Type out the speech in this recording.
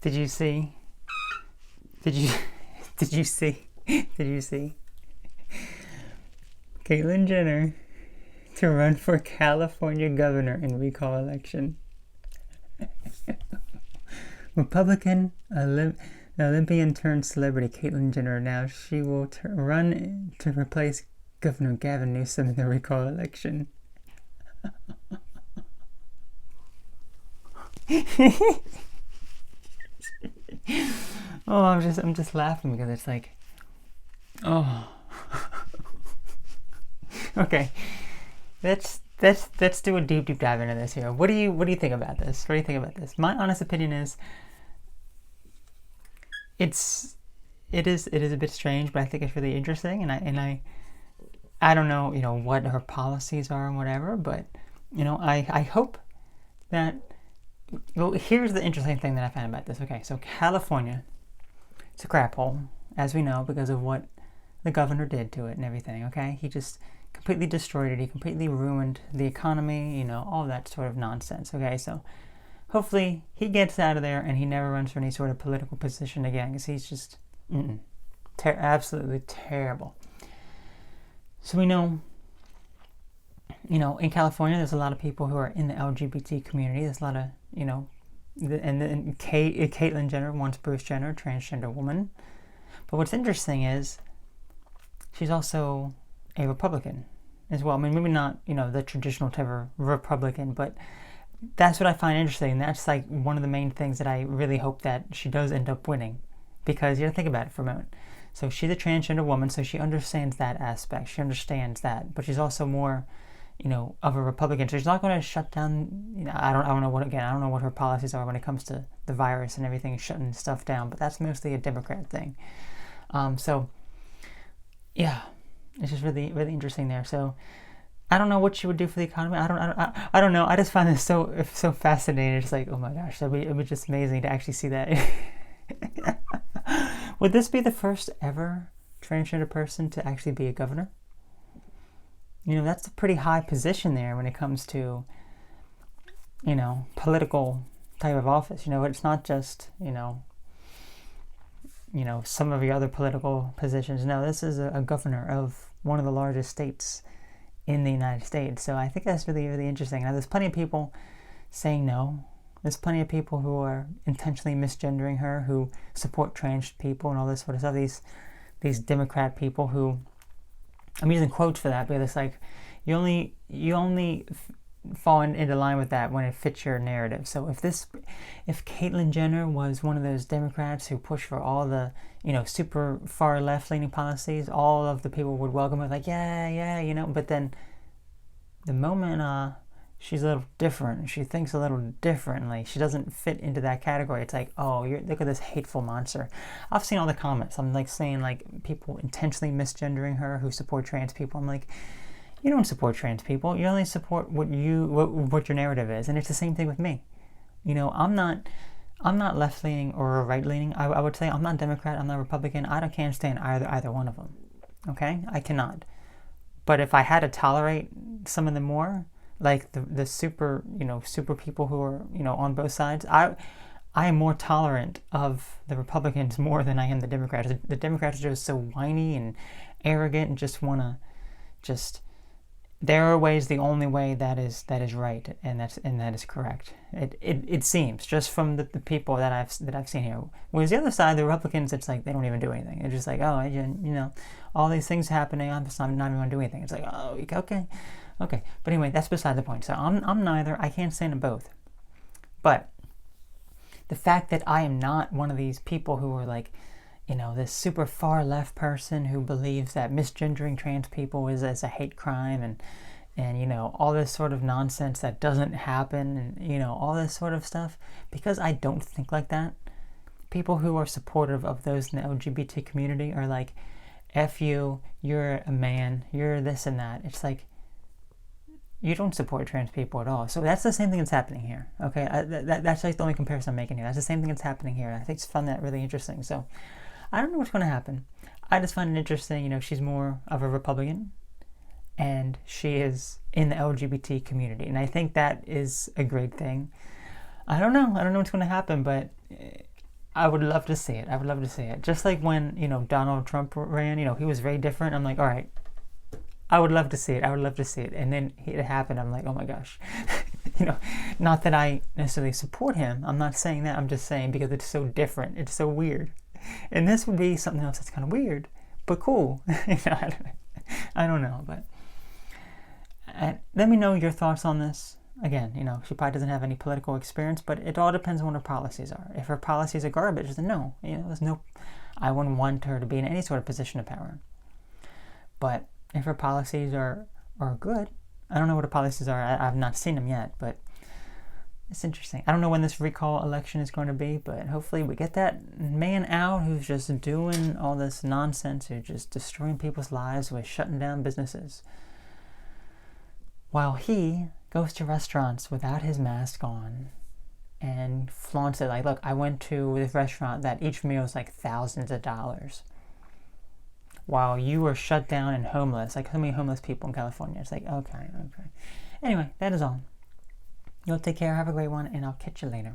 Did you see? Did you did you see? Did you see? Caitlyn Jenner to run for California governor in recall election. Republican Olympian turned celebrity Caitlyn Jenner. Now she will run to replace Governor Gavin Newsom in the recall election. Oh, I'm just laughing because it's like, oh. Okay, let's do a deep dive into this here. What do you think about this? What do you think about this? My honest opinion is, it is a bit strange, but I think it's really interesting, and I don't know, what her policies are and whatever, but I hope that. Well, here's the interesting thing that I found about this. Okay, so California, it's a crap hole, as we know, because of what the governor did to it and everything. Okay, he just completely destroyed it. He completely ruined the economy, all that sort of nonsense. Okay, so hopefully he gets out of there and he never runs for any sort of political position again, because he's just absolutely terrible. So we know, in California, there's a lot of people who are in the LGBT community. There's a lot of, and then Caitlyn Jenner wants Bruce Jenner, transgender woman. But what's interesting is she's also a Republican as well. I mean, maybe not, the traditional type of Republican, but that's what I find interesting. And that's like one of the main things that I really hope that she does end up winning. Because you have to think about it for a moment. So she's a transgender woman, so she understands that aspect. She understands that. But she's also more, of a Republican. So she's not going to shut down, I don't know what her policies are when it comes to the virus and everything, shutting stuff down. But that's mostly a Democrat thing. So, yeah, it's just really, really interesting there. So, I don't know what she would do for the economy. I don't know. I just find this so fascinating. It's like, oh my gosh, it'd be just amazing to actually see that. Would this be the first ever transgender person to actually be a governor? That's a pretty high position there when it comes to, political type of office. It's not just, some of the other political positions. No, this is a governor of one of the largest states in the United States. So I think that's really, really interesting. Now, there's plenty of people saying no. There's plenty of people who are intentionally misgendering her, who support trans people and all this sort of stuff. These Democrat people who, I'm using quotes for that, but it's like you only fall into line with that when it fits your narrative. So if Caitlyn Jenner was one of those Democrats who push for all the super far left leaning policies, all of the people would welcome it, like yeah, but then the moment she's a little different, she thinks a little differently, she doesn't fit into that category, it's like, oh, look at this hateful monster. I've seen all the comments. I'm like saying like people intentionally misgendering her who support trans people. I'm like, you don't support trans people. You only support what your narrative is. And it's the same thing with me. I'm not left leaning or right leaning. I would say I'm not Democrat. I'm not Republican. I can't stand either one of them. Okay, I cannot. But if I had to tolerate some of them more, like the super people who are on both sides, I am more tolerant of the Republicans more than I am the Democrats. The Democrats are just so whiny and arrogant and just want to there are ways, the only way that is right and that is correct. It seems, just from the people that I've seen here. Whereas the other side, the Republicans, it's like they don't even do anything. They're just like, oh, all these things happening, I'm not even going to do anything. It's like, oh, okay. But anyway, that's beside the point. So I'm neither. I can't stand them both. But the fact that I am not one of these people who are like, this super far left person who believes that misgendering trans people is a hate crime and all this sort of nonsense that doesn't happen and all this sort of stuff, because I don't think like that. People who are supportive of those in the LGBT community are like, F you, you're a man, you're this and that. It's like, you don't support trans people at all. So that's the same thing that's happening here. Okay, that's like the only comparison I'm making here. That's the same thing that's happening here. I think it's found that really interesting. So I don't know what's going to happen. I just find it interesting. She's more of a Republican, and she is in the LGBT community, and I think that is a great thing. I don't know what's going to happen, but I would love to see it. I would love to see it. Just like when, Donald Trump ran, he was very different. I'm like, all right, I would love to see it. I would love to see it. And then it happened. I'm like, oh my gosh. Not that I necessarily support him. I'm not saying that. I'm just saying because it's so different. It's so weird. And this would be something else that's kind of weird, but cool. I don't know. But let me know your thoughts on this. Again, she probably doesn't have any political experience, but it all depends on what her policies are. If her policies are garbage, then no. I wouldn't want her to be in any sort of position of power. But if her policies are good, I don't know what her policies are. I've not seen them yet, but it's interesting. I don't know when this recall election is going to be, but hopefully we get that man out who's just doing all this nonsense, who's just destroying people's lives with shutting down businesses, while he goes to restaurants without his mask on and flaunts it. Like, look, I went to this restaurant that each meal is like thousands of dollars, while you were shut down and homeless, like so many homeless people in California. It's like, okay. Anyway, that is all. You'll take care, have a great one, and I'll catch you later.